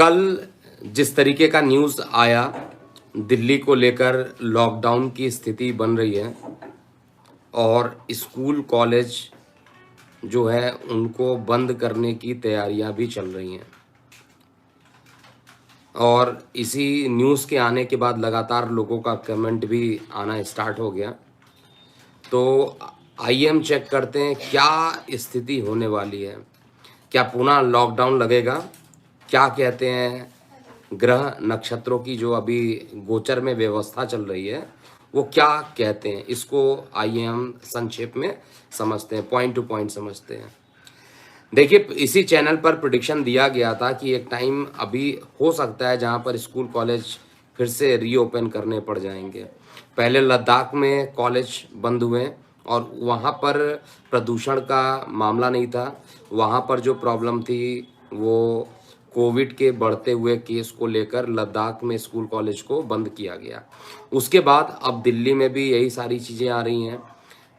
कल जिस तरीके का न्यूज़ आया, दिल्ली को लेकर लॉकडाउन की स्थिति बन रही है और स्कूल कॉलेज जो है उनको बंद करने की तैयारियां भी चल रही हैं। और इसी न्यूज़ के आने के बाद लगातार लोगों का कमेंट भी आना स्टार्ट हो गया। तो आइए हम चेक करते हैं क्या स्थिति होने वाली है। क्या पुनः लॉकडाउन लगेगा? क्या कहते हैं ग्रह नक्षत्रों की जो अभी गोचर में व्यवस्था चल रही है, वो क्या कहते हैं? इसको आइए हम संक्षेप में समझते हैं, पॉइंट टू पॉइंट समझते हैं। देखिए, इसी चैनल पर प्रिडिक्शन दिया गया था कि एक टाइम अभी हो सकता है जहां पर स्कूल कॉलेज फिर से रीओपन करने पड़ जाएंगे। पहले लद्दाख में कॉलेज बंद हुए और वहां पर प्रदूषण का मामला नहीं था। वहां पर जो प्रॉब्लम थी वो कोविड के बढ़ते हुए केस को लेकर लद्दाख में स्कूल कॉलेज को बंद किया गया। उसके बाद अब दिल्ली में भी यही सारी चीज़ें आ रही हैं।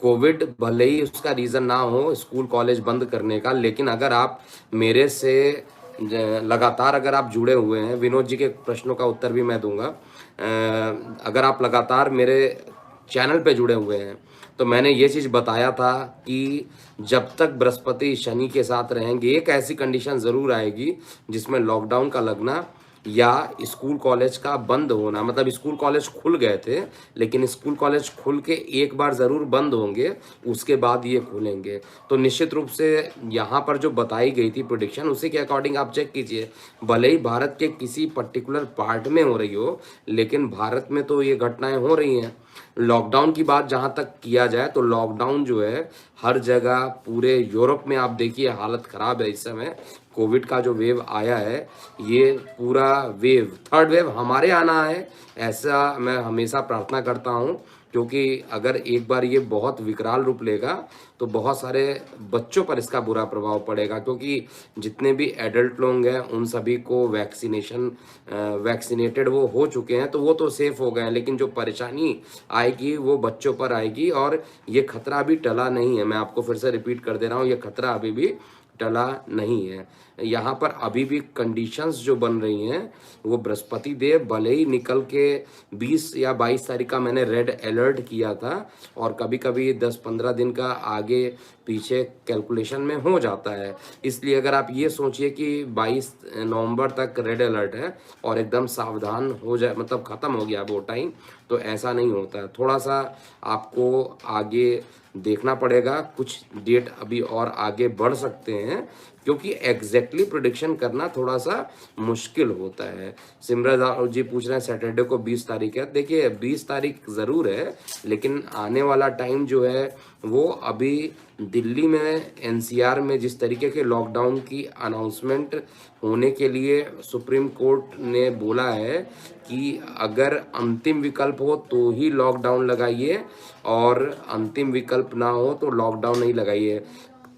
कोविड भले ही उसका रीज़न ना हो स्कूल कॉलेज बंद करने का, लेकिन अगर आप मेरे से लगातार अगर आप जुड़े हुए हैं, विनोद जी के प्रश्नों का उत्तर भी मैं दूंगा। अगर आप लगातार मेरे चैनल पे जुड़े हुए हैं तो मैंने ये चीज़ बताया था कि जब तक बृहस्पति शनि के साथ रहेंगे एक ऐसी कंडीशन ज़रूर आएगी जिसमें लॉकडाउन का लगना या स्कूल कॉलेज का बंद होना। मतलब स्कूल कॉलेज खुल गए थे लेकिन स्कूल कॉलेज खुल के एक बार ज़रूर बंद होंगे, उसके बाद ये खुलेंगे। तो निश्चित रूप से यहाँ पर जो बताई गई थी प्रेडिक्शन, उसी के अकॉर्डिंग आप चेक कीजिए। भले ही भारत के किसी पर्टिकुलर पार्ट में हो रही हो, लेकिन भारत में तो ये घटनाएं हो रही हैं। लॉकडाउन की बात जहाँ तक किया जाए तो लॉकडाउन जो है हर जगह, पूरे यूरोप में आप देखिए हालत ख़राब है इस समय। कोविड का जो वेव आया है, ये पूरा वेव, थर्ड वेव हमारे आना है ऐसा मैं हमेशा प्रार्थना करता हूँ। क्योंकि अगर एक बार ये बहुत विकराल रूप लेगा तो बहुत सारे बच्चों पर इसका बुरा प्रभाव पड़ेगा। क्योंकि जितने भी एडल्ट लोग हैं उन सभी को वैक्सीनेटेड वो हो चुके हैं, तो वो तो सेफ हो गए हैं। लेकिन जो परेशानी आएगी वो बच्चों पर आएगी और ये खतरा अभी टला नहीं है। मैं आपको फिर से रिपीट कर दे रहा हूँ, ये खतरा अभी भी टला नहीं है। यहाँ पर अभी भी कंडीशंस जो बन रही हैं वो बृहस्पति देव भले ही निकल के 20 या 22 तारीख का मैंने रेड अलर्ट किया था और कभी कभी 10-15 दिन का आगे पीछे कैलकुलेशन में हो जाता है। इसलिए अगर आप ये सोचिए कि 22 नवंबर तक रेड अलर्ट है और एकदम सावधान हो जाए, मतलब ख़त्म हो गया वो टाइम, तो ऐसा नहीं होता है। थोड़ा सा आपको आगे देखना पड़ेगा, कुछ डेट अभी और आगे बढ़ सकते हैं क्योंकि एग्जैक्टली प्रिडिक्शन करना थोड़ा सा मुश्किल होता है। सिमरन राव जी पूछ रहे हैं सैटरडे को 20 तारीख है। देखिए 20 तारीख ज़रूर है, लेकिन आने वाला टाइम जो है वो अभी दिल्ली में एनसीआर में जिस तरीके के लॉकडाउन की अनाउंसमेंट होने के लिए सुप्रीम कोर्ट ने बोला है कि अगर अंतिम विकल्प हो तो ही लॉकडाउन लगाइए और अंतिम विकल्प ना हो तो लॉकडाउन नहीं लगाइए।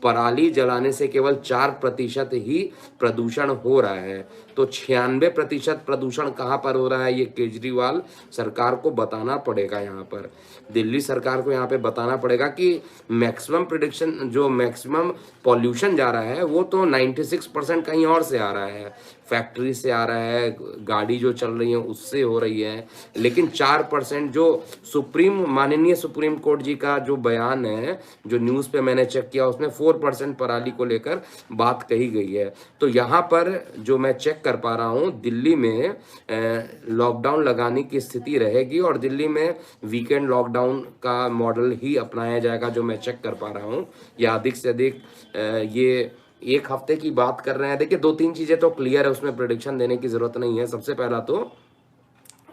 पराली जलाने से केवल 4% ही प्रदूषण हो रहा है, तो 96% प्रदूषण कहाँ पर हो रहा है ये केजरीवाल सरकार को बताना पड़ेगा। यहाँ पर दिल्ली सरकार को यहाँ पे बताना पड़ेगा कि मैक्सिमम प्रिडिक्शन जो मैक्सिमम पॉल्यूशन जा रहा है वो तो 96% कहीं और से आ रहा है, फैक्ट्री से आ रहा है, गाड़ी जो चल रही है उससे हो रही है। लेकिन 4% जो माननीय सुप्रीम कोर्ट जी का जो बयान है, जो न्यूज़ पे मैंने चेक किया, उसमें 4% पराली को लेकर बात कही गई है। तो यहाँ पर जो मैं चेक कर पा रहा हूँ, दिल्ली में लॉकडाउन लगाने की स्थिति रहेगी और दिल्ली में वीकेंड लॉकडाउन का मॉडल ही अपनाया जाएगा, जो मैं चेक कर पा रहा हूँ। या अधिक से अधिक ये एक हफ्ते की बात कर रहे हैं। देखिए 2-3 चीज़ें तो क्लियर है, उसमें प्रेडिक्शन देने की ज़रूरत नहीं है। सबसे पहला तो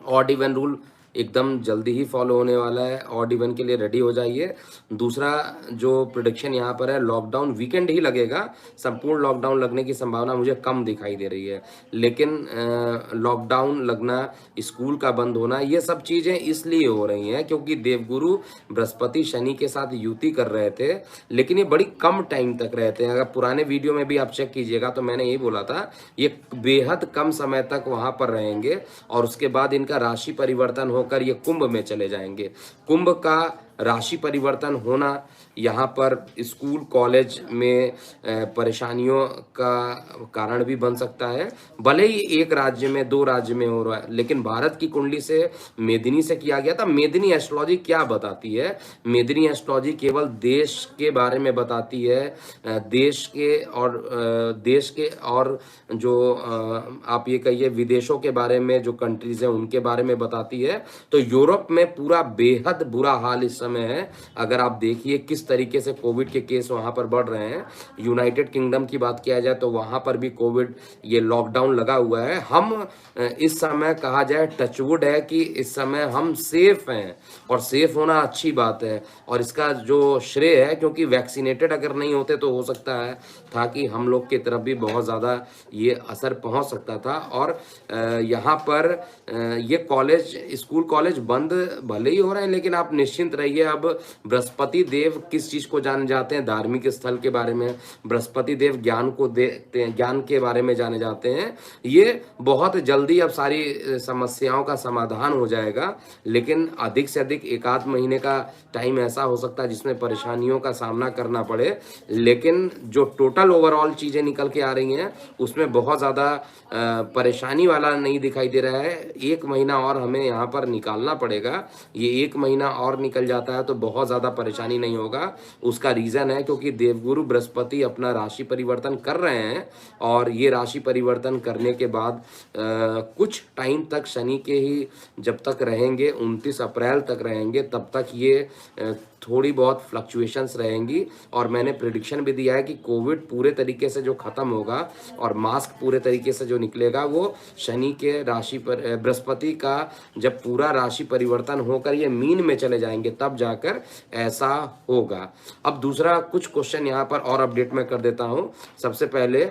ऑड इवन रूल एकदम जल्दी ही फॉलो होने वाला है, ऑड इवन के लिए रेडी हो जाइए। दूसरा जो प्रेडिक्शन यहाँ पर है, लॉकडाउन वीकेंड ही लगेगा, संपूर्ण लॉकडाउन लगने की संभावना मुझे कम दिखाई दे रही है। लेकिन लॉकडाउन लगना, स्कूल का बंद होना, ये सब चीज़ें इसलिए हो रही हैं क्योंकि देवगुरु बृहस्पति शनि के साथ युति कर रहे थे, लेकिन ये बड़ी कम टाइम तक रहते हैं। अगर पुराने वीडियो में भी आप चेक कीजिएगा तो मैंने यही बोला था, ये बेहद कम समय तक वहाँ पर रहेंगे और उसके बाद इनका राशि परिवर्तन होकर ये कुंभ में चले जाएंगे। कुंभ का राशि परिवर्तन होना यहाँ पर स्कूल कॉलेज में परेशानियों का कारण भी बन सकता है। भले ही एक राज्य में, दो राज्य में हो रहा है, लेकिन भारत की कुंडली से मेदिनी से किया गया था। मेदिनी एस्ट्रोलॉजी क्या बताती है? मेदिनी एस्ट्रोलॉजी केवल देश के बारे में बताती है, देश के और जो आप ये कहिए विदेशों के बारे में, जो कंट्रीज हैं उनके बारे में बताती है। तो यूरोप में पूरा बेहद बुरा हाल इस समय है। अगर आप देखिए किस तरीके से कोविड के केस वहां पर बढ़ रहे हैं। यूनाइटेड किंगडम की बात किया जाए तो वहां पर भी कोविड, ये लॉकडाउन लगा हुआ है। हम इस समय कहा जाए टचवुड है कि इस समय हम सेफ हैं, और सेफ होना अच्छी बात है। और इसका जो श्रेय है, क्योंकि वैक्सीनेटेड अगर नहीं होते तो हो सकता है था कि हम लोग की तरफ भी बहुत ज़्यादा ये असर पहुंच सकता था। और यहाँ पर ये कॉलेज, स्कूल कॉलेज बंद भले ही हो रहे हैं, लेकिन आप निश्चिंत रहिए। अब बृहस्पति देव किस चीज़ को जाने जाते हैं? धार्मिक स्थल के बारे में। बृहस्पति देव ज्ञान को देखते हैं, ज्ञान के बारे में जाने जाते हैं। ये बहुत जल्दी अब सारी समस्याओं का समाधान हो जाएगा, लेकिन अधिक से अधिक एक आध महीने का टाइम ऐसा हो सकता है जिसमें परेशानियों का सामना करना पड़े। लेकिन जो टोटल ओवरऑल चीज़ें निकल के आ रही हैं उसमें बहुत ज़्यादा परेशानी वाला नहीं दिखाई दे रहा है। एक महीना और हमें यहाँ पर निकालना पड़ेगा। ये एक महीना और निकल जाता है तो बहुत ज़्यादा परेशानी नहीं होगा। उसका रीज़न है क्योंकि देवगुरु बृहस्पति अपना राशि परिवर्तन कर रहे हैं, और ये राशि परिवर्तन करने के बाद कुछ टाइम तक शनि के ही जब तक रहेंगे, 29 अप्रैल तक रहेंगे, तब तक ये थोड़ी बहुत फ्लक्चुएशंस रहेंगी। और मैंने प्रिडिक्शन भी दिया है कि कोविड पूरे तरीके से जो ख़त्म होगा और मास्क पूरे तरीके से जो निकलेगा वो शनि के राशि पर, बृहस्पति का जब पूरा राशि परिवर्तन होकर ये मीन में चले जाएंगे तब जाकर ऐसा होगा। अब दूसरा कुछ क्वेश्चन यहाँ पर और अपडेट मैं कर देता हूँ। सबसे पहले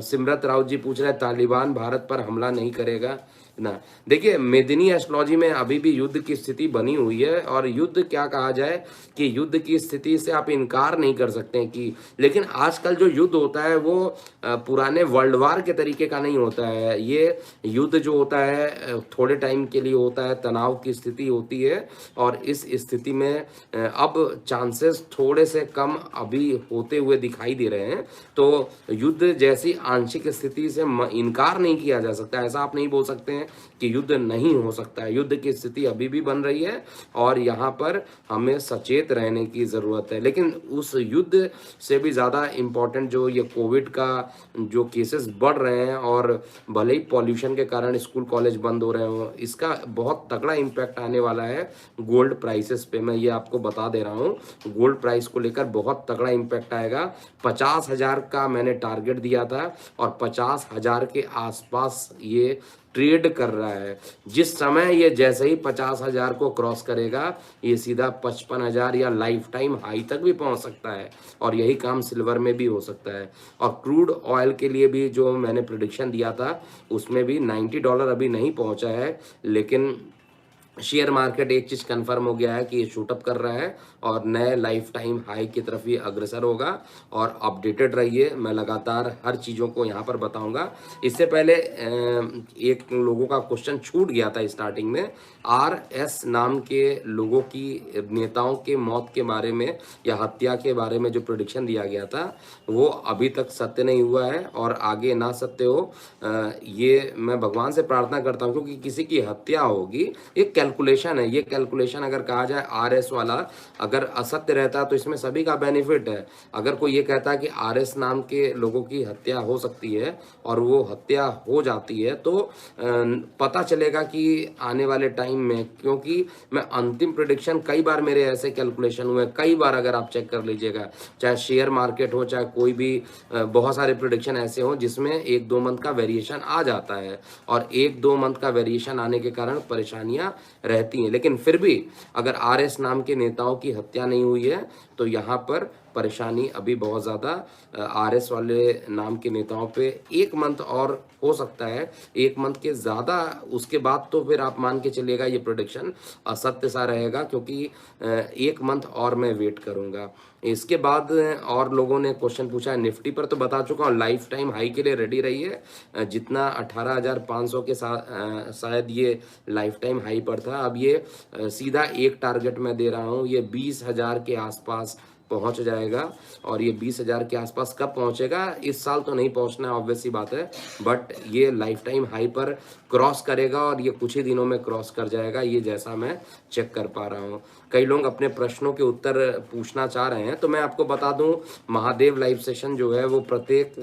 सिमरत राउत जी पूछ रहे हैं तालिबान भारत पर हमला नहीं करेगा ना। देखिए, मेदिनी एस्ट्रोलॉजी में अभी भी युद्ध की स्थिति बनी हुई है, और युद्ध क्या कहा जाए कि युद्ध की स्थिति से आप इनकार नहीं कर सकते हैं कि, लेकिन आजकल जो युद्ध होता है वो पुराने वर्ल्ड वार के तरीके का नहीं होता है। ये युद्ध जो होता है थोड़े टाइम के लिए होता है, तनाव की स्थिति होती है, और इस स्थिति में अब चांसेस थोड़े से कम अभी होते हुए दिखाई दे रहे हैं। तो युद्ध जैसी आंशिक स्थिति से इनकार नहीं किया जा सकता। ऐसा आप नहीं बोल सकते हैं कि युद्ध नहीं हो सकता है। युद्ध की स्थिति अभी भी बन रही है, और यहाँ पर हमें सचेत रहने की ज़रूरत है। लेकिन उस युद्ध से भी ज़्यादा इम्पोर्टेंट जो ये कोविड का जो केसेस बढ़ रहे हैं, और भले ही पॉल्यूशन के कारण स्कूल कॉलेज बंद हो रहे हो, इसका बहुत तगड़ा इम्पैक्ट आने वाला है गोल्ड प्राइसेस पे। मैं ये आपको बता दे रहा हूँ, गोल्ड प्राइस को लेकर बहुत तगड़ा इम्पैक्ट आएगा। 50,000 का मैंने टारगेट दिया था, और 50,000 के आसपास ये ट्रेड कर रहा है। जिस समय ये जैसे ही 50,000 को क्रॉस करेगा, ये सीधा 55,000 या लाइफ टाइम हाई तक भी पहुंच सकता है, और यही काम सिल्वर में भी हो सकता है। और क्रूड ऑयल के लिए भी जो मैंने प्रेडिक्शन दिया था उसमें भी $90 अभी नहीं पहुंचा है, लेकिन शेयर मार्केट एक चीज़ कंफर्म हो गया है कि ये शूटअप कर रहा है और नए लाइफ टाइम हाई की तरफ ये अग्रसर होगा। और अपडेटेड रहिए, मैं लगातार हर चीज़ों को यहाँ पर बताऊंगा। इससे पहले एक लोगों का क्वेश्चन छूट गया था स्टार्टिंग में, RS नाम के लोगों की, नेताओं के मौत के बारे में या हत्या के बारे में जो प्रेडिक्शन दिया गया था वो अभी तक सत्य नहीं हुआ है, और आगे ना सत्य हो ये मैं भगवान से प्रार्थना करता हूँ। क्योंकि किसी की हत्या होगी, एक कैलकुलेशन है, ये कैलकुलेशन अगर कहा जाए RS वाला अगर असत्य रहता तो इसमें सभी का बेनिफिट है। अगर कोई ये कहता है कि RS नाम के लोगों की हत्या हो सकती है और वो हत्या हो जाती है, तो पता चलेगा कि आने वाले टाइम में, क्योंकि मैं अंतिम प्रेडिक्शन कई बार मेरे ऐसे कैलकुलेशन हुए, कई बार अगर आप चेक कर लीजिएगा, चाहे शेयर मार्केट हो चाहे कोई भी, बहुत सारे प्रेडिक्शन ऐसे हो जिसमें 1-2 मंथ का वेरिएशन आ जाता है, और 1-2 मंथ का वेरिएशन आने के कारण परेशानियां रहती हैं। लेकिन फिर भी अगर RS नाम के नेताओं की हत्या नहीं हुई है तो यहाँ पर परेशानी अभी बहुत ज़्यादा आरएस वाले नाम के नेताओं पे 1 मंथ और हो सकता है, 1 मंथ के ज़्यादा, उसके बाद तो फिर आप मान के चलिएगा ये प्रेडिक्शन असत्य सा रहेगा, क्योंकि 1 मंथ और मैं वेट करूँगा। इसके बाद और लोगों ने क्वेश्चन पूछा है निफ्टी पर, तो बता चुका हूँ लाइफ टाइम हाई के लिए रेडी रहिए। जितना 18,500 के साथ शायद ये लाइफ टाइम हाई पर था, अब ये सीधा एक टारगेट मैं दे रहा हूँ, ये 20,000 के आसपास पहुंच जाएगा। और ये 20,000 के आसपास कब पहुंचेगा, इस साल तो नहीं पहुंचना है, ऑब्वियस सी बात है, बट ये लाइफ टाइम हाई पर क्रॉस करेगा और ये कुछ ही दिनों में क्रॉस कर जाएगा, ये जैसा मैं चेक कर पा रहा हूँ। कई लोग अपने प्रश्नों के उत्तर पूछना चाह रहे हैं, तो मैं आपको बता दूं महादेव लाइव सेशन जो है वो प्रत्येक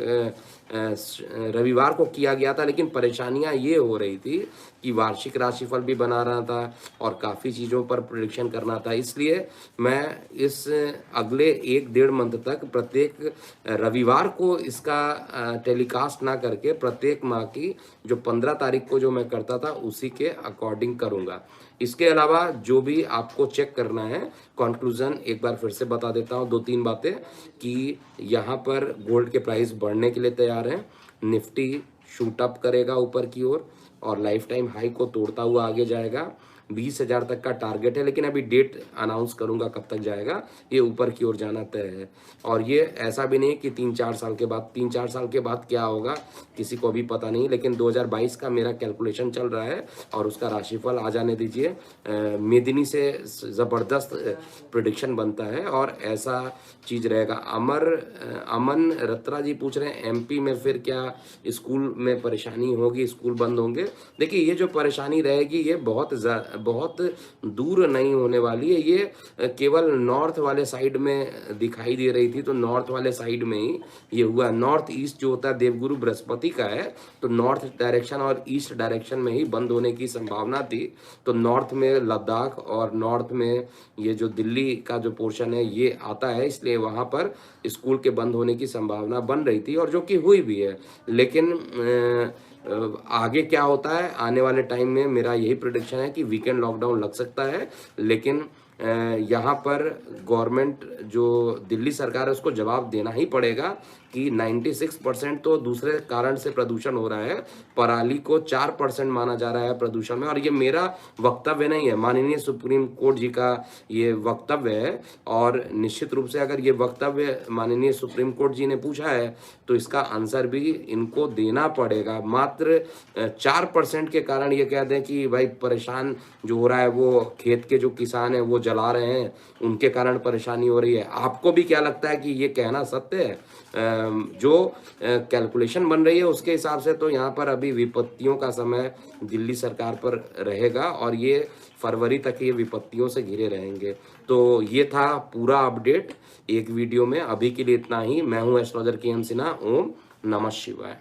रविवार को किया गया था, लेकिन परेशानियां ये हो रही थी कि वार्षिक राशिफल भी बना रहा था और काफ़ी चीज़ों पर प्रेडिक्शन करना था, इसलिए मैं इस अगले 1-1.5 मंथ तक प्रत्येक रविवार को इसका टेलीकास्ट ना करके प्रत्येक माह की जो 15 तारीख को जो मैं करता था उसी के अकॉर्डिंग करूँगा। इसके अलावा जो भी आपको चेक करना है, कंक्लूजन एक बार फिर से बता देता हूँ 2-3 बातें, कि यहाँ पर गोल्ड के प्राइस बढ़ने के लिए तैयार हैं, निफ्टी शूट अप करेगा ऊपर की ओर और लाइफ टाइम हाई को तोड़ता हुआ आगे जाएगा। 20,000 तक का टारगेट है, लेकिन अभी डेट अनाउंस करूंगा कब तक जाएगा, ये ऊपर की ओर जाना तय है। और ये ऐसा भी नहीं कि 3-4 साल के बाद, 3-4 साल के बाद क्या होगा किसी को भी पता नहीं, लेकिन 2022 का मेरा कैलकुलेशन चल रहा है और उसका राशिफल आ जाने दीजिए। मेदिनी से ज़बरदस्त प्रिडिक्शन बनता है और ऐसा चीज़ रहेगा। अमन रत्रा जी पूछ रहे हैं एमपी में फिर क्या स्कूल में परेशानी होगी, स्कूल बंद होंगे। देखिए ये जो परेशानी रहेगी ये बहुत दूर नहीं होने वाली है, ये केवल नॉर्थ वाले साइड में दिखाई दे रही थी, तो नॉर्थ वाले साइड में ही ये हुआ। नॉर्थ ईस्ट जो होता है देवगुरु बृहस्पति का है, तो नॉर्थ डायरेक्शन और ईस्ट डायरेक्शन में ही बंद होने की संभावना थी। तो नॉर्थ में लद्दाख और नॉर्थ में ये जो दिल्ली का जो पोर्शन है ये आता है, इसलिए वहाँ पर स्कूल के बंद होने की संभावना बन रही थी और जो कि हुई भी है। लेकिन आगे क्या होता है आने वाले टाइम में, मेरा यही प्रेडिक्शन है कि वीकेंड लॉकडाउन लग सकता है, लेकिन यहाँ पर गवर्नमेंट जो दिल्ली सरकार है उसको जवाब देना ही पड़ेगा कि 96% तो दूसरे कारण से प्रदूषण हो रहा है, पराली को 4% माना जा रहा है प्रदूषण में। और ये मेरा वक्तव्य नहीं है, माननीय सुप्रीम कोर्ट जी का ये वक्तव्य है, और निश्चित रूप से अगर ये वक्तव्य माननीय सुप्रीम कोर्ट जी ने पूछा है तो इसका आंसर भी इनको देना पड़ेगा। मात्र 4% के कारण ये कह दें कि भाई परेशान जो हो रहा है वो खेत के जो किसान हैं वो जला रहे हैं, उनके कारण परेशानी हो रही है, आपको भी क्या लगता है कि ये कहना सत्य है? जो कैलकुलेशन बन रही है उसके हिसाब से तो यहाँ पर अभी विपत्तियों का समय दिल्ली सरकार पर रहेगा और ये फरवरी तक ये विपत्तियों से घिरे रहेंगे। तो ये था पूरा अपडेट एक वीडियो में। अभी के लिए इतना ही। मैं हूँ एस्ट्रोलॉजर के एम सिन्हा। ओम नमः शिवाय।